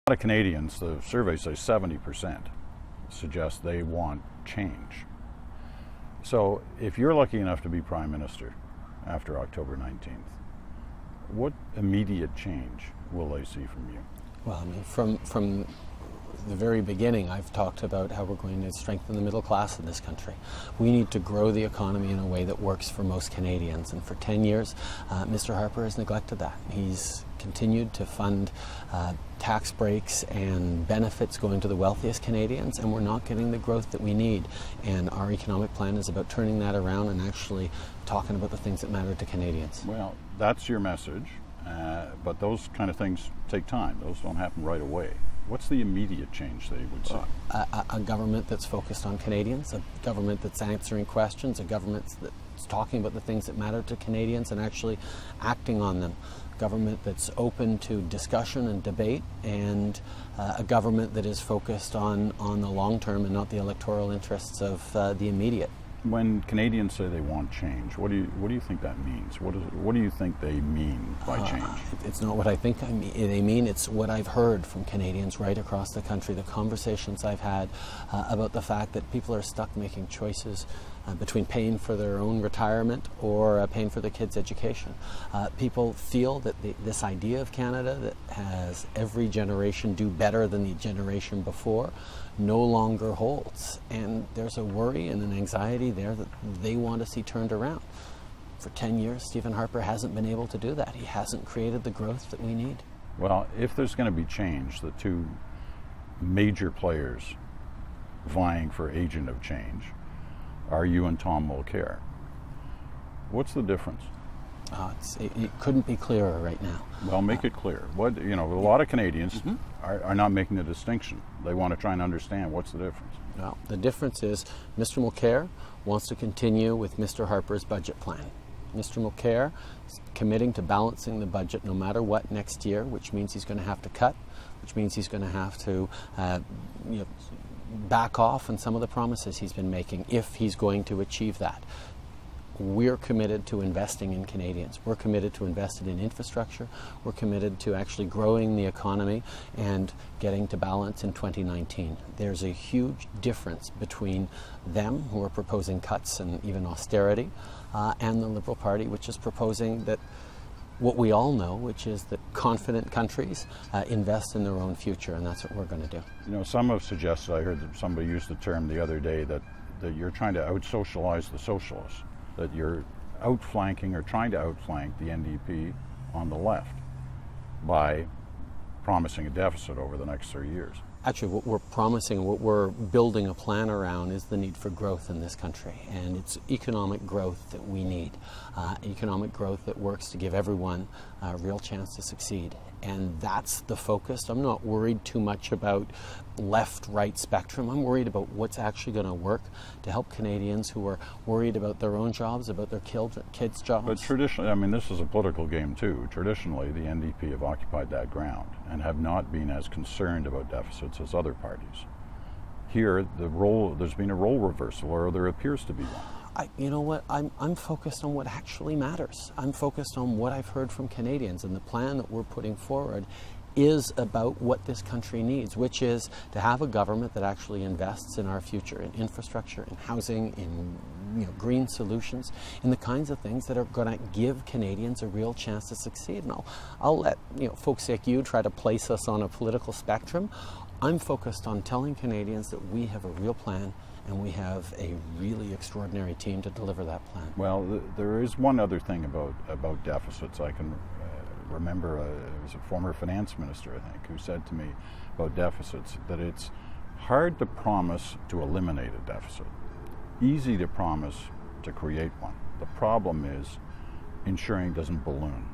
A lot of Canadians, the surveys say 70%, suggest they want change. So if you're lucky enough to be Prime Minister after October 19th, what immediate change will they see from you? Well, I mean, from the very beginning, I've talked about how we're going to strengthen the middle class in this country. We need to grow the economy in a way that works for most Canadians. And for 10 years, Mr. Harper has neglected that. He's continued to fund tax breaks and benefits going to the wealthiest Canadians, and we're not getting the growth that we need. And our economic plan is about turning that around and actually talking about the things that matter to Canadians. Well, that's your message, but those kind of things take time. Those don't happen right away. What's the immediate change they would see? A government that's focused on Canadians, a government that's answering questions, a government that's talking about the things that matter to Canadians and actually acting on them. A government that's open to discussion and debate, and a government that is focused on the long term and not the electoral interests of the immediate. When Canadians say they want change, what do you think that means? What do you think they mean by change? It's not what I think they mean. It's what I've heard from Canadians right across the country. The conversations I've had about the fact that people are stuck making choices between paying for their own retirement or paying for their kids' education. People feel that this idea of Canada that has every generation do better than the generation before no longer holds. And there's a worry and an anxiety there that they want to see turned around. For 10 years, Stephen Harper hasn't been able to do that. He hasn't created the growth that we need. Well, if there's going to be change, the two major players vying for agent of change are you and Tom Mulcair. What's the difference? It couldn't be clearer right now. Well, make it clear. A lot of Canadians are not making the distinction. They want to try and understand what's the difference. Well, the difference is Mr. Mulcair wants to continue with Mr. Harper's budget plan. Mr. Mulcair is committing to balancing the budget no matter what next year, which means he's going to have to cut, which means he's going to have to back off on some of the promises he's been making if he's going to achieve that. We're committed to investing in Canadians. We're committed to investing in infrastructure. We're committed to actually growing the economy and getting to balance in 2019. There's a huge difference between them, who are proposing cuts and even austerity, and the Liberal Party, which is proposing that what we all know, which is that confident countries invest in their own future, and that's what we're going to do. You know, some have suggested, I heard that somebody used the term the other day, that you're trying to out-socialize the socialists, that you're outflanking or trying to outflank the NDP on the left by promising a deficit over the next 3 years. Actually, what we're promising, what we're building a plan around is the need for growth in this country. And it's economic growth that we need. Economic growth that works to give everyone a real chance to succeed. And that's the focus. I'm not worried too much about left-right spectrum. I'm worried about what's actually going to work to help Canadians who are worried about their own jobs, about their kids' jobs. But traditionally, I mean, this is a political game too. Traditionally, the NDP have occupied that ground and have not been as concerned about deficits as other parties. Here, there's been a role reversal, or there appears to be one. You know what, I'm focused on what actually matters. I'm focused on what I've heard from Canadians, and the plan that we're putting forward is about what this country needs, which is to have a government that actually invests in our future, in infrastructure, in housing, in green solutions, in the kinds of things that are going to give Canadians a real chance to succeed. And I'll let folks like you try to place us on a political spectrum. I'm focused on telling Canadians that we have a real plan, and we have a really extraordinary team to deliver that plan. Well, there is one other thing about deficits. I can remember it was a former finance minister, I think, who said to me about deficits that it's hard to promise to eliminate a deficit, easy to promise to create one. The problem is ensuring it doesn't balloon.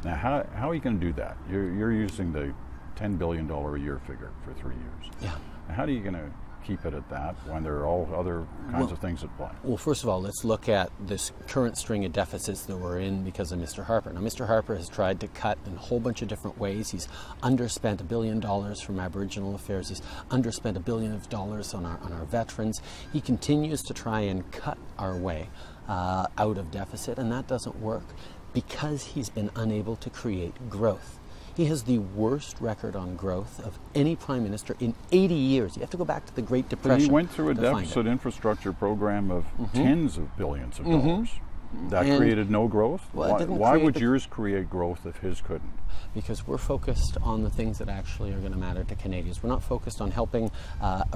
Now, how are you going to do that? You're using the $10 billion a year figure for 3 years. Yeah. Now, how are you going to keep it at that when there are all other kinds of things at play? Well, first of all, let's look at this current string of deficits that we're in because of Mr. Harper. Now, Mr. Harper has tried to cut in a whole bunch of different ways. He's underspent $1 billion from Aboriginal affairs. He's underspent $1 billion on our veterans. He continues to try and cut our way out of deficit, and that doesn't work because he's been unable to create growth. He has the worst record on growth of any prime minister in 80 years. You have to go back to the Great Depression. But he went through a deficit infrastructure program of tens of billions of dollars. That created no growth? Well, why would yours create growth if his couldn't? Because we're focused on the things that actually are going to matter to Canadians. We're not focused on helping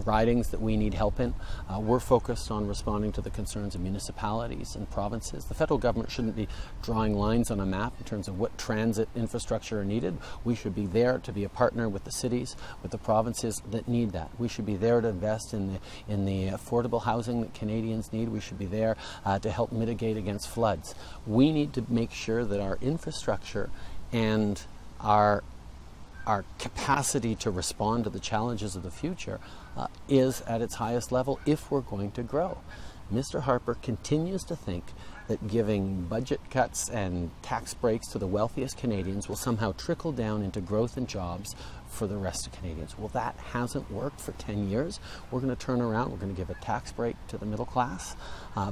ridings that we need help in. We're focused on responding to the concerns of municipalities and provinces. The federal government shouldn't be drawing lines on a map in terms of what transit infrastructure are needed. We should be there to be a partner with the cities, with the provinces that need that. We should be there to invest in the affordable housing that Canadians need. We should be there to help mitigate against floods. We need to make sure that our infrastructure and our capacity to respond to the challenges of the future is at its highest level if we're going to grow. Mr. Harper continues to think that giving budget cuts and tax breaks to the wealthiest Canadians will somehow trickle down into growth and jobs for the rest of Canadians. Well, that hasn't worked for 10 years. We're going to turn around. We're going to give a tax break to the middle class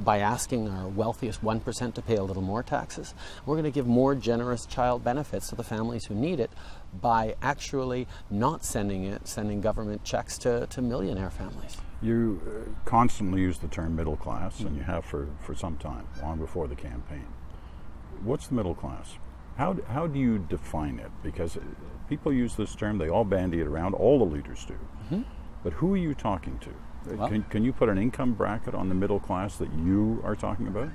by asking our wealthiest 1% to pay a little more taxes. We're going to give more generous child benefits to the families who need it by actually not sending government checks to millionaire families. You constantly use the term middle class, and you have for some time, long before the campaign. What's the middle class? How do you define it? Because people use this term, they all bandy it around, all the leaders do. But who are you talking to? Well, can you put an income bracket on the middle class that you are talking about?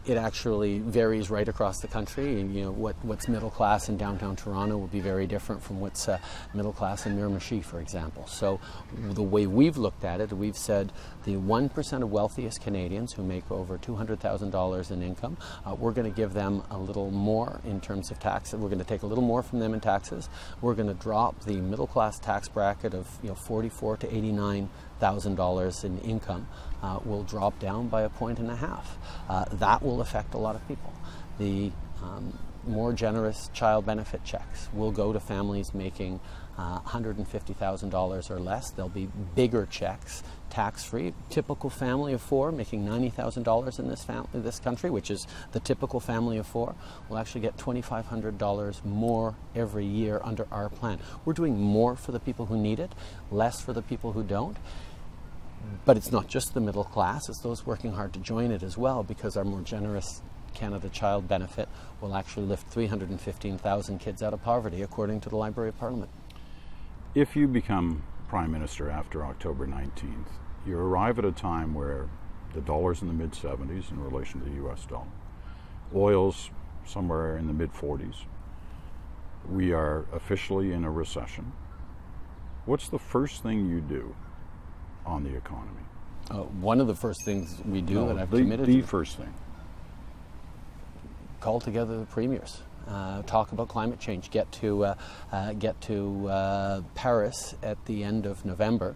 It actually varies right across the country. You know, what's middle class in downtown Toronto will be very different from what's middle class in Miramichi, for example. So the way we've looked at it, we've said the 1% of wealthiest Canadians who make over $200,000 in income, we're going to give them a little more in terms of tax. We're going to take a little more from them in taxes. We're going to drop the middle class tax bracket of $44,000 to $89,000 in income will drop down by 1.5 points. That will affect a lot of people. The more generous child benefit checks will go to families making $150,000 or less. There'll be bigger checks, tax-free. Typical family of four making $90,000 in this country, which is the typical family of four, will actually get $2,500 more every year under our plan. We're doing more for the people who need it, less for the people who don't. But it's not just the middle class, it's those working hard to join it as well, because our more generous Canada Child benefit will actually lift 315,000 kids out of poverty, according to the Library of Parliament. If you become Prime Minister after October 19th, you arrive at a time where the dollar's in the mid-70s in relation to the US dollar. Oil's somewhere in the mid-40s. We are officially in a recession. What's the first thing you do on the economy? One of the first things we do, and I've committed to. The first thing. Call together the premiers. Talk about climate change. Get to Paris at the end of November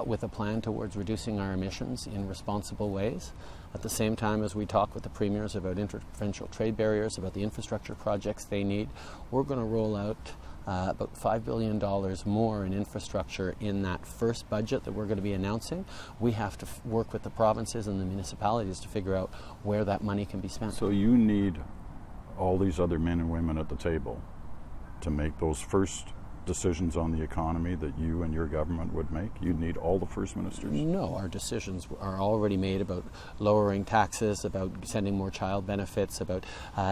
with a plan towards reducing our emissions in responsible ways. At the same time as we talk with the premiers about interprovincial trade barriers, about the infrastructure projects they need, we're going to roll out about $5 billion more in infrastructure in that first budget that we're going to be announcing. We have to work with the provinces and the municipalities to figure out where that money can be spent. So you need all these other men and women at the table to make those first decisions on the economy that you and your government would make? You'd need all the first ministers? No, our decisions are already made about lowering taxes, about sending more child benefits, about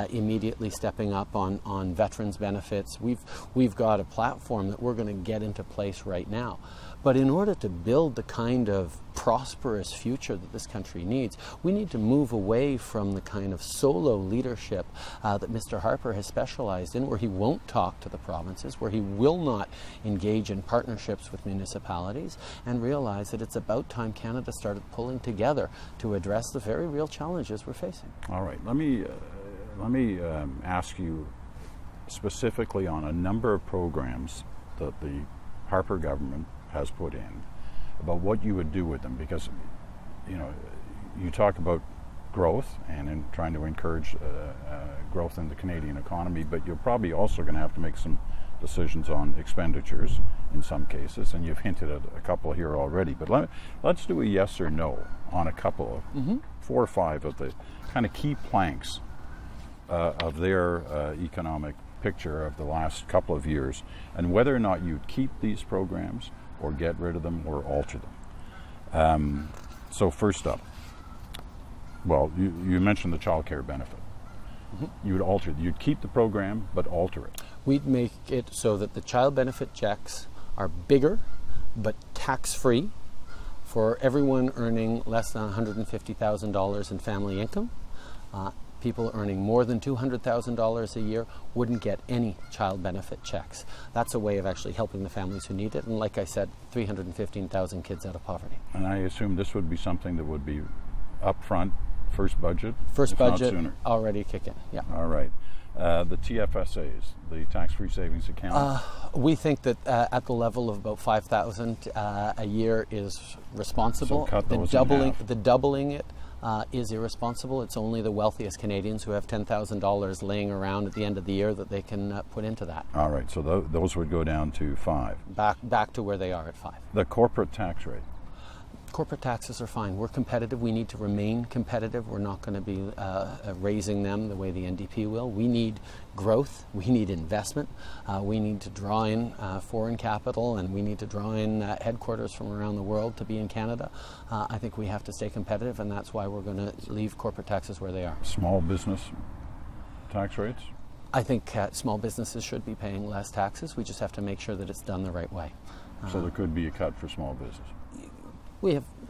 immediately stepping up on veterans benefits. We've got a platform that we're going to get into place right now. But in order to build the kind of prosperous future that this country needs, we need to move away from the kind of solo leadership that Mr. Harper has specialized in, where he won't talk to the provinces, where he will not engage in partnerships with municipalities, and realize that it's about time Canada started pulling together to address the very real challenges we're facing. All right, let me ask you specifically on a number of programs that the Harper government has put in, about what you would do with them, because you talk about growth and in trying to encourage growth in the Canadian economy, but you're probably also going to have to make some decisions on expenditures in some cases, and you've hinted at a couple here already, but let's do a yes or no on a couple of 4 or 5 of the kind of key planks of their economic picture of the last couple of years and whether or not you'd keep these programs or get rid of them or alter them. So first up, well, you mentioned the child care benefit. Mm-hmm. You'd keep the program but alter it. We'd make it so that the child benefit checks are bigger but tax-free for everyone earning less than $150,000 in family income. People earning more than $200,000 a year wouldn't get any child benefit checks. That's a way of actually helping the families who need it. And like I said, 315,000 kids out of poverty. And I assume this would be something that would be upfront, first budget? First budget, already kicking, yeah. All right. The TFSAs, the tax-free savings account? We think that at the level of about $5,000 a year is responsible. So cut those in half. The doubling it is irresponsible. It's only the wealthiest Canadians who have $10,000 laying around at the end of the year that they can put into that. All right, so those would go down to 5. Back to where they are at 5. The corporate tax rate? Corporate taxes are fine. We're competitive. We need to remain competitive. We're not going to be raising them the way the NDP will. We need growth. We need investment. We need to draw in foreign capital, and we need to draw in headquarters from around the world to be in Canada. I think we have to stay competitive, and that's why we're going to leave corporate taxes where they are. Small business tax rates? I think small businesses should be paying less taxes. We just have to make sure that it's done the right way. So there could be a cut for small business?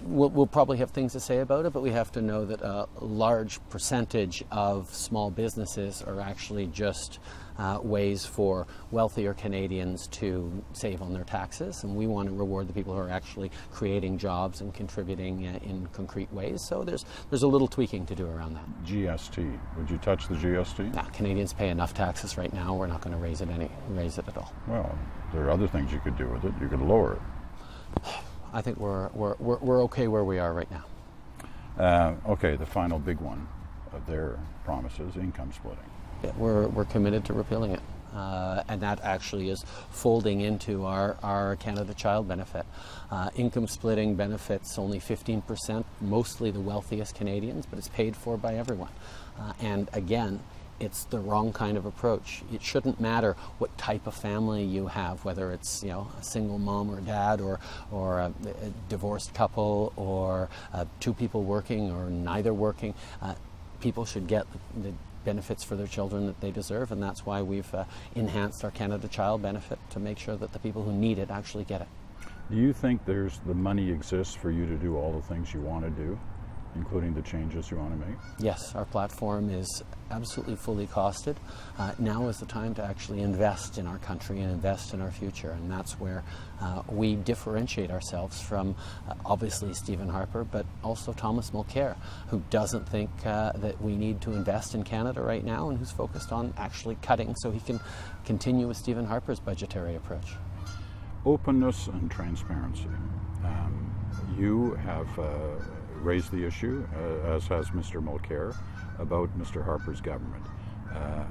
We'll probably have things to say about it, but we have to know that a large percentage of small businesses are actually just ways for wealthier Canadians to save on their taxes, and we want to reward the people who are actually creating jobs and contributing in concrete ways. So there's a little tweaking to do around that. GST, would you touch the GST? Nah, Canadians pay enough taxes right now. We're not going to raise it at all. Well, there are other things you could do with it. You could lower it. I think we're okay where we are right now. Okay, the final big one of their promises, income splitting. Yeah, we're committed to repealing it, and that actually is folding into our Canada Child benefit. Income splitting benefits only 15%, mostly the wealthiest Canadians, but it's paid for by everyone. And again, it's the wrong kind of approach. It shouldn't matter what type of family you have, whether it's a single mom or dad, or a divorced couple, or 2 people working or neither working. People should get the benefits for their children that they deserve, and that's why we've enhanced our Canada Child benefit to make sure that the people who need it actually get it. Do you think the money exists for you to do all the things you want to do, including the changes you want to make? Yes, our platform is absolutely fully costed. Now is the time to actually invest in our country and invest in our future, and that's where we differentiate ourselves from obviously Stephen Harper, but also Thomas Mulcair, who doesn't think that we need to invest in Canada right now, and who's focused on actually cutting so he can continue with Stephen Harper's budgetary approach. Openness and transparency. You have raised the issue, as has Mr. Mulcair, about Mr. Harper's government,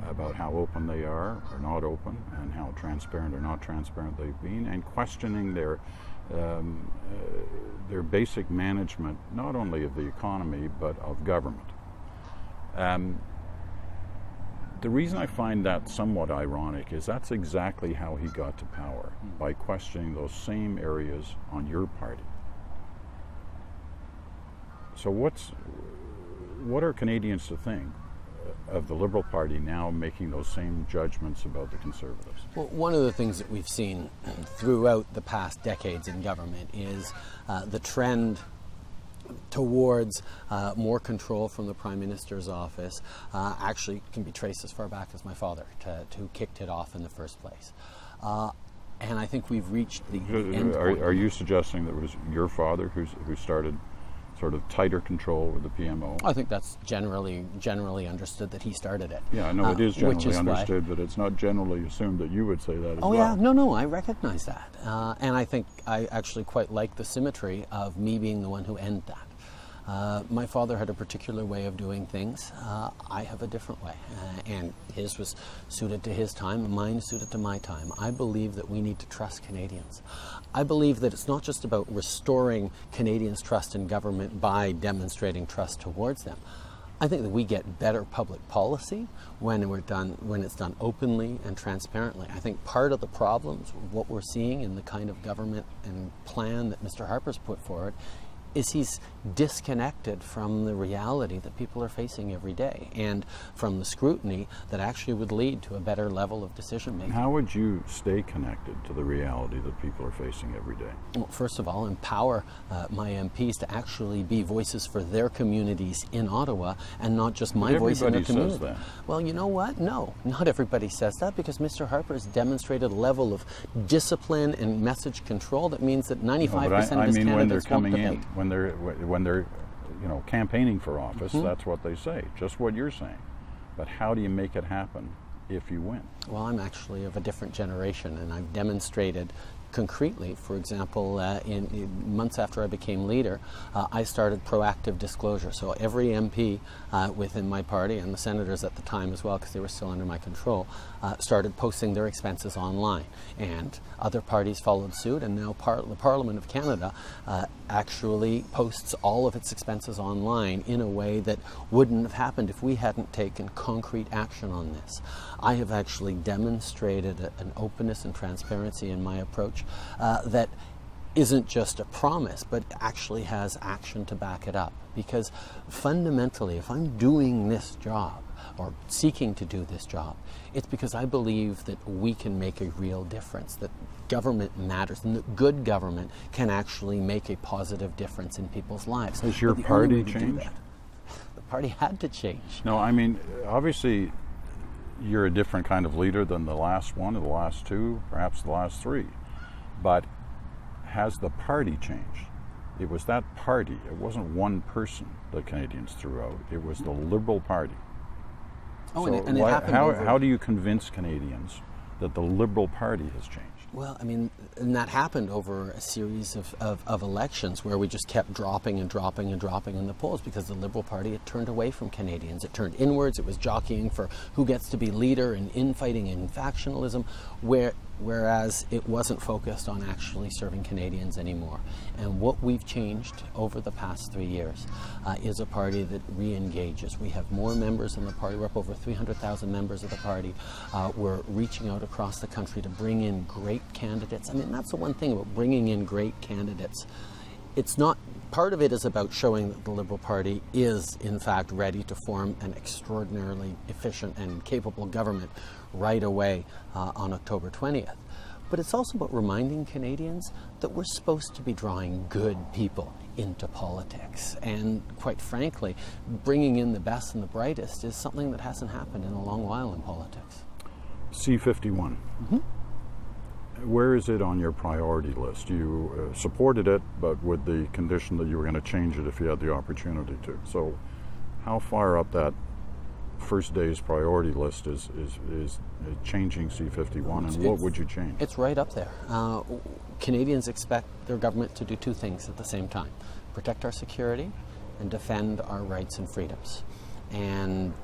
about how open they are or not open, and how transparent or not transparent they've been, and questioning their basic management, not only of the economy, but of government. The reason I find that somewhat ironic is that's exactly how he got to power, by questioning those same areas on your party. So what are Canadians to think of the Liberal Party now making those same judgments about the Conservatives? Well, one of the things that we've seen throughout the past decades in government is the trend towards more control from the Prime Minister's office actually can be traced as far back as my father, who kicked it off in the first place. And I think we've reached the end point. Are you suggesting that it was your father who started sort of tighter control with the PMO? I think that's generally understood that he started it. Yeah, I know it is generally understood, but it's not generally assumed that you would say that as well. Oh yeah, no, I recognize that. And I think I actually quite like the symmetry of me being the one who ended that. My father had a particular way of doing things. I have a different way, and his was suited to his time, and mine is suited to my time. I believe that we need to trust Canadians. I believe that it's not just about restoring Canadians' trust in government by demonstrating trust towards them. I think that we get better public policy when it's done openly and transparently. I think part of the problems, what we're seeing in the kind of government and plan that Mr. Harper's put forward, is he's disconnected from the reality that people are facing every day and from the scrutiny that actually would lead to a better level of decision making. How would you stay connected to the reality that people are facing every day? Well, first of all, empower my MPs to actually be voices for their communities in Ottawa and not just my voice in the community. Everybody says that. Well, you know what? No, not everybody says that, because Mr. Harper has demonstrated a level of discipline and message control that means that 95% of his candidates won't debate. When they're campaigning for office, that's what they say, just what you're saying. But how do you make it happen if you win? Well, I'm actually of a different generation, and I've demonstrated concretely, for example, in months after I became leader, I started proactive disclosure. So every MP within my party, and the senators at the time as well, because they were still under my control, started posting their expenses online. And other parties followed suit, and now the Parliament of Canada actually posts all of its expenses online in a way that wouldn't have happened if we hadn't taken concrete action on this. I have actually demonstrated an openness and transparency in my approach that isn't just a promise, but actually has action to back it up. Because fundamentally, if I'm doing this job, or seeking to do this job, it's because I believe that we can make a real difference, that government matters, and that good government can actually make a positive difference in people's lives. Has your party changed? The party had to change. No, I mean, obviously, you're a different kind of leader than the last one, or the last two, perhaps the last three. But has the party changed? It was that party. It wasn't one person that Canadians threw out. It was the Liberal Party. Oh, so and it happened how do you convince Canadians that the Liberal Party has changed? Well, I mean, and that happened over a series of elections where we just kept dropping and dropping and dropping in the polls because the Liberal Party had turned away from Canadians. It turned inwards. It was jockeying for who gets to be leader and infighting and factionalism, whereas it wasn't focused on actually serving Canadians anymore. And what we've changed over the past 3 years is a party that re-engages. We have more members in the party. We're up over 300,000 members of the party. We're reaching out across the country to bring in great candidates. I mean, that's the one thing about bringing in great candidates. It's not, part of it is about showing that the Liberal Party is, in fact, ready to form an extraordinarily efficient and capable government right away on October 20th. But it's also about reminding Canadians that we're supposed to be drawing good people into politics. And quite frankly, bringing in the best and the brightest is something that hasn't happened in a long while in politics. C-51. Where is it on your priority list? You supported it, but with the condition that you were going to change it if you had the opportunity to. So how far up that first day's priority list is changing C-51, and what would you change? It's right up there. Canadians expect their government to do two things at the same time: protect our security and defend our rights and freedoms. And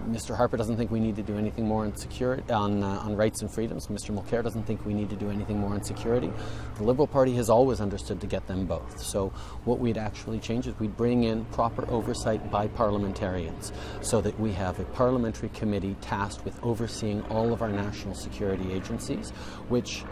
Mr. Harper doesn't think we need to do anything more on security, on rights and freedoms. Mr. Mulcair doesn't think we need to do anything more on security. The Liberal Party has always understood to get them both. So what we'd actually change is we'd bring in proper oversight by parliamentarians, so that we have a parliamentary committee tasked with overseeing all of our national security agencies, which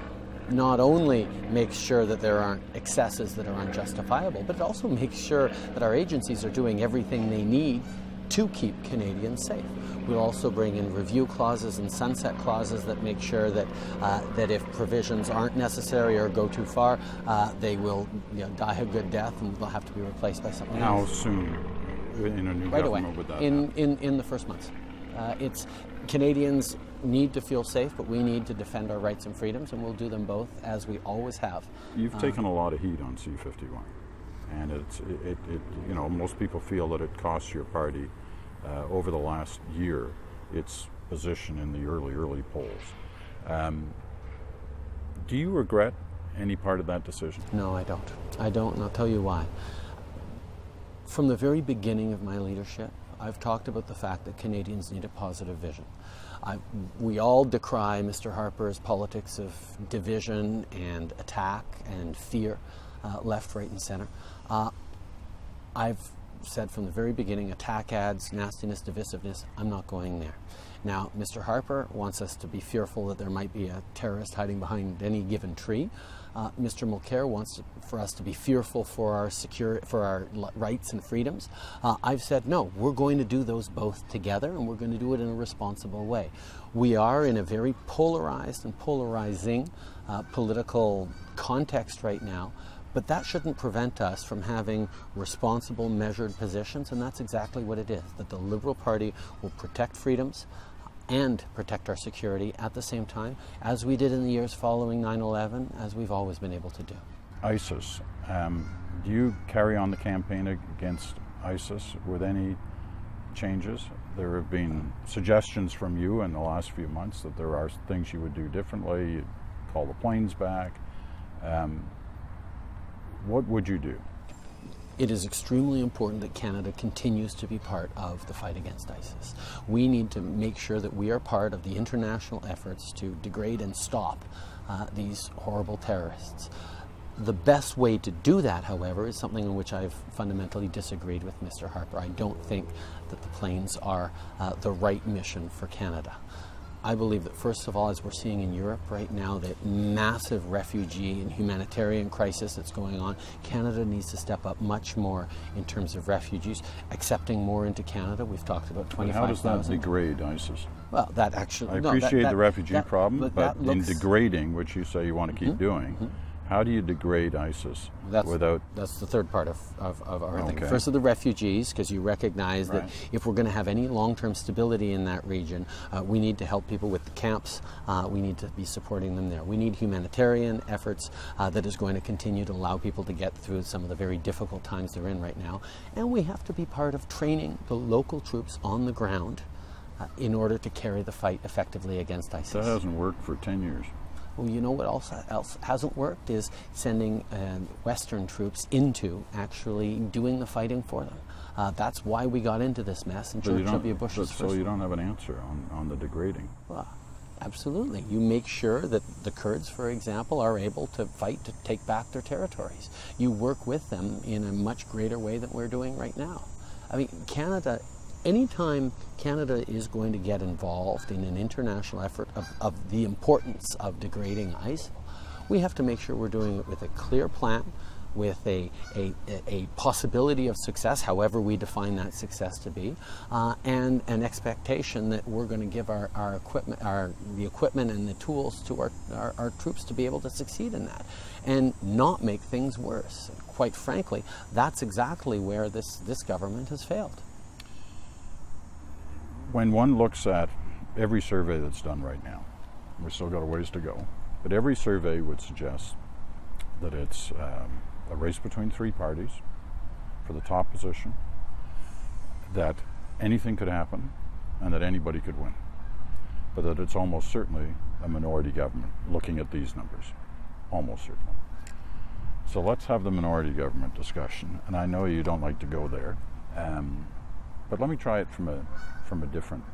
not only makes sure that there aren't excesses that are unjustifiable, but it also makes sure that our agencies are doing everything they need to keep Canadians safe. We'll also bring in review clauses and sunset clauses that make sure that that if provisions aren't necessary or go too far, they will die a good death and they'll have to be replaced by something else. How soon in a new right government away. would that in the first months. It's Canadians need to feel safe, but we need to defend our rights and freedoms, and we'll do them both as we always have. You've taken a lot of heat on C-51. And most people feel that it cost your party over the last year its position in the early polls. Do you regret any part of that decision? No, I don't. I don't, and I'll tell you why. From the very beginning of my leadership, I've talked about the fact that Canadians need a positive vision. We all decry Mr. Harper's politics of division and attack and fear, left, right, and center. I've said from the very beginning, attack ads, nastiness, divisiveness, I'm not going there. Now, Mr. Harper wants us to be fearful that there might be a terrorist hiding behind any given tree. Mr. Mulcair wants for us to be fearful for our rights and freedoms. I've said, no, we're going to do those both together, and we're going to do it in a responsible way. We are in a very polarized and polarizing political context right now, but that shouldn't prevent us from having responsible, measured positions, and that's exactly what it is, that the Liberal Party will protect freedoms and protect our security at the same time, as we did in the years following 9/11, as we've always been able to do. ISIS. Do you carry on the campaign against ISIS with any changes? There have been suggestions from you in the last few months that there are things you would do differently. You'd call the planes back. What would you do? It is extremely important that Canada continues to be part of the fight against ISIS. We need to make sure that we are part of the international efforts to degrade and stop these horrible terrorists. The best way to do that, however, is something in which I've fundamentally disagreed with Mr. Harper. I don't think that the planes are the right mission for Canada. I believe that, first of all, as we're seeing in Europe right now, that massive refugee and humanitarian crisis that's going on, Canada needs to step up much more in terms of refugees, accepting more into Canada. We've talked about 25,000. How does that degrade ISIS? Well, that actually... I appreciate the refugee problem, but in degrading, which you say you want to keep doing, how do you degrade ISIS without... That's the third part of our thing. First of the refugees, because you recognize that if we're going to have any long-term stability in that region, we need to help people with the camps. We need to be supporting them there. We need humanitarian efforts that is going to continue to allow people to get through some of the very difficult times they're in right now. And we have to be part of training the local troops on the ground in order to carry the fight effectively against ISIS. That hasn't worked for 10 years. Well, you know what else hasn't worked is sending Western troops into actually doing the fighting for them. That's why we got into this mess, and George W. Bush's first. So you don't have an answer on the degrading? Well, absolutely. You make sure that the Kurds, for example, are able to fight to take back their territories. You work with them in a much greater way than we're doing right now. I mean, Canada... Anytime Canada is going to get involved in an international effort of the importance of degrading ISIL, we have to make sure we're doing it with a clear plan, with a possibility of success, however we define that success to be, and an expectation that we're going to give our equipment, the equipment and the tools to our troops to be able to succeed in that, and not make things worse. Quite frankly, that's exactly where this government has failed. When one looks at every survey that's done right now, we've still got a ways to go, but every survey would suggest that it's a race between three parties for the top position, that anything could happen and that anybody could win, but that it's almost certainly a minority government looking at these numbers, almost certainly. So let's have the minority government discussion, and I know you don't like to go there, but let me try it from a different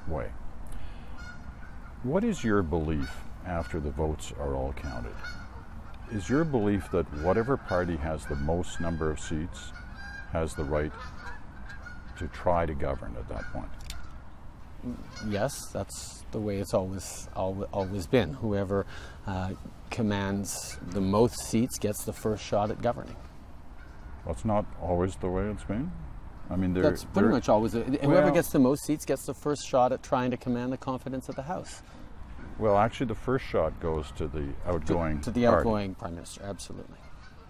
way. What is your belief after the votes are all counted? Is your belief that whatever party has the most number of seats has the right to try to govern at that point? Yes, that's the way it's always been. Whoever commands the most seats gets the first shot at governing. That's not always the way it's been? I mean, that's pretty much always. Whoever gets the most seats gets the first shot at trying to command the confidence of the House. Well, actually, the first shot goes to the outgoing to the outgoing Prime Minister, absolutely.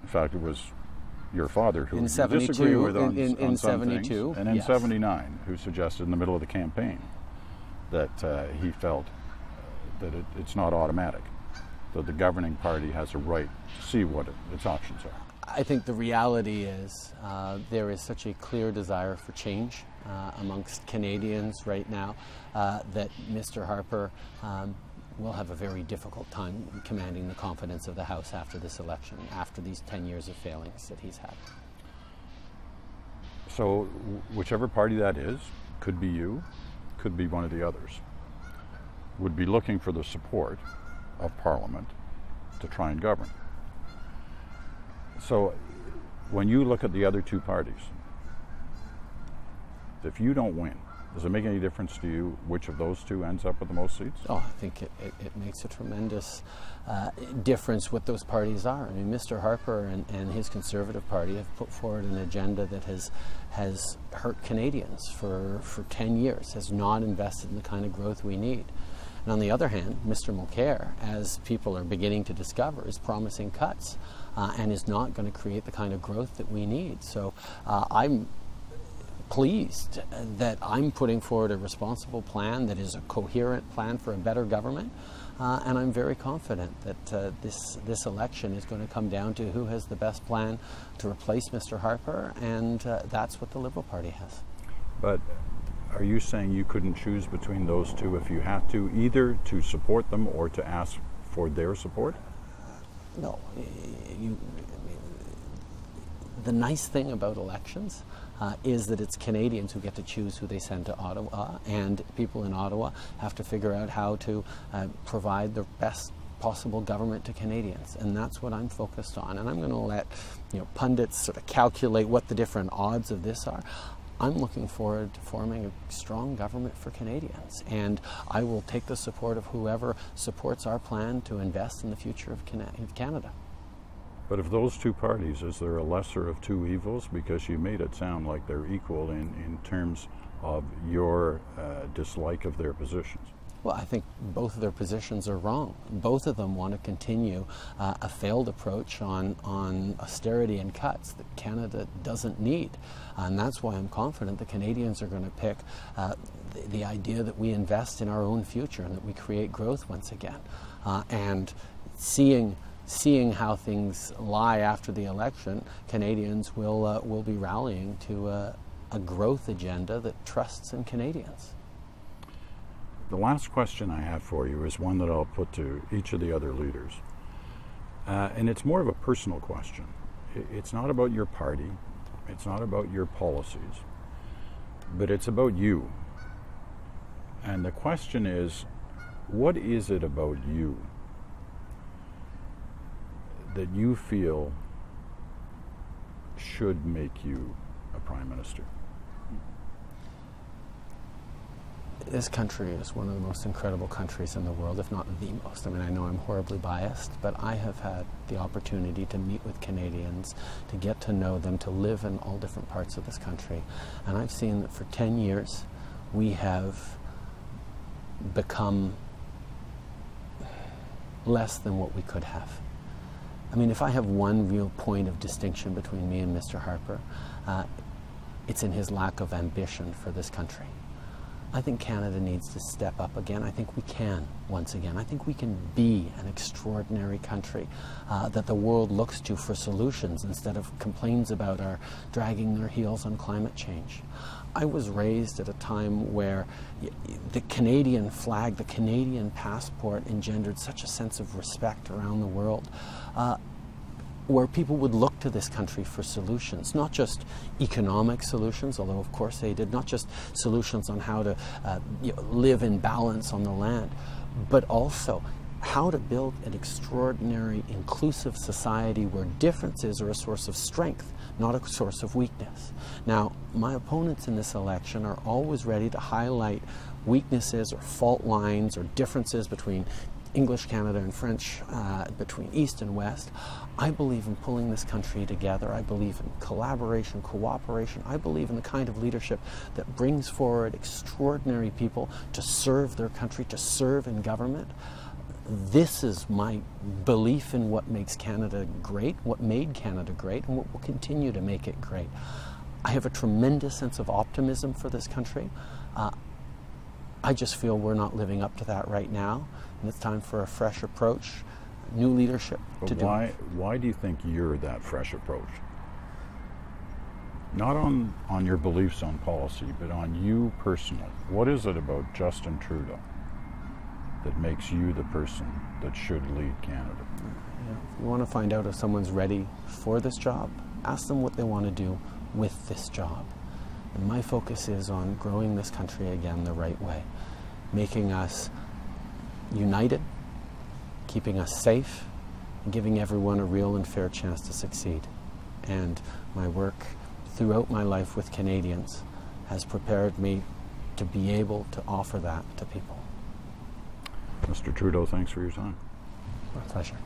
In fact, it was your father who in you disagree with on some 72, things, and in 79, who suggested in the middle of the campaign that he felt that it's not automatic, that the governing party has a right to see what its options are. I think the reality is there is such a clear desire for change amongst Canadians right now that Mr. Harper will have a very difficult time commanding the confidence of the House after this election, after these 10 years of failings that he's had. So whichever party that is, could be you, could be one of the others, would be looking for the support of Parliament to try and govern. So when you look at the other two parties, if you don't win, does it make any difference to you which of those two ends up with the most seats? Oh, I think it makes a tremendous difference what those parties are. I mean, Mr. Harper and his Conservative Party have put forward an agenda that has hurt Canadians for 10 years, has not invested in the kind of growth we need. And on the other hand, Mr. Mulcair, as people are beginning to discover, is promising cuts and is not going to create the kind of growth that we need. So I'm pleased that I'm putting forward a responsible plan that is a coherent plan for a better government, and I'm very confident that this election is going to come down to who has the best plan to replace Mr. Harper, and that's what the Liberal Party has. But are you saying you couldn't choose between those two if you had to, either to support them or to ask for their support? No. The nice thing about elections is that it's Canadians who get to choose who they send to Ottawa, and people in Ottawa have to figure out how to provide the best possible government to Canadians, and that's what I'm focused on. And I'm going to let pundits sort of calculate what the different odds of this are. I'm looking forward to forming a strong government for Canadians, and I will take the support of whoever supports our plan to invest in the future of Canada. But of those two parties, is there a lesser of two evils? Because you made it sound like they're equal in terms of your dislike of their positions. Well, I think both of their positions are wrong. Both of them want to continue a failed approach on austerity and cuts that Canada doesn't need. And that's why I'm confident the Canadians are going to pick the idea that we invest in our own future and that we create growth once again. And seeing how things lie after the election, Canadians will be rallying to a growth agenda that trusts in Canadians. The last question I have for you is one that I'll put to each of the other leaders. And it's more of a personal question. It's not about your party. It's not about your policies. But it's about you. And the question is, what is it about you that you feel should make you a Prime Minister? This country is one of the most incredible countries in the world, if not the most. I mean, I know I'm horribly biased, but I have had the opportunity to meet with Canadians, to get to know them, to live in all different parts of this country. And I've seen that for 10 years, we have become less than what we could have. I mean, if I have one real point of distinction between me and Mr. Harper, it's in his lack of ambition for this country. I think Canada needs to step up again. I think we can once again. I think we can be an extraordinary country that the world looks to for solutions instead of complains about our dragging their heels on climate change. I was raised at a time where the Canadian flag, the Canadian passport engendered such a sense of respect around the world. Where people would look to this country for solutions, not just economic solutions, although of course they did, not just solutions on how to live in balance on the land, but also how to build an extraordinary, inclusive society where differences are a source of strength, not a source of weakness. Now, my opponents in this election are always ready to highlight weaknesses or fault lines or differences between English Canada and French, between East and West. I believe in pulling this country together. I believe in collaboration, cooperation. I believe in the kind of leadership that brings forward extraordinary people to serve their country, to serve in government. This is my belief in what makes Canada great, what made Canada great, and what will continue to make it great. I have a tremendous sense of optimism for this country. I just feel we're not living up to that right now, and it's time for a fresh approach, new leadership to do it. Why do you think you're that fresh approach? Not on your beliefs on policy, but on you personally. What is it about Jusin Trudeau that makes you the person that should lead Canada? If you want to find out if someone's ready for this job, ask them what they want to do with this job. And my focus is on growing this country again the right way, making us united, keeping us safe, and giving everyone a real and fair chance to succeed. And my work throughout my life with Canadians has prepared me to be able to offer that to people. Mr. Trudeau, thanks for your time. My pleasure.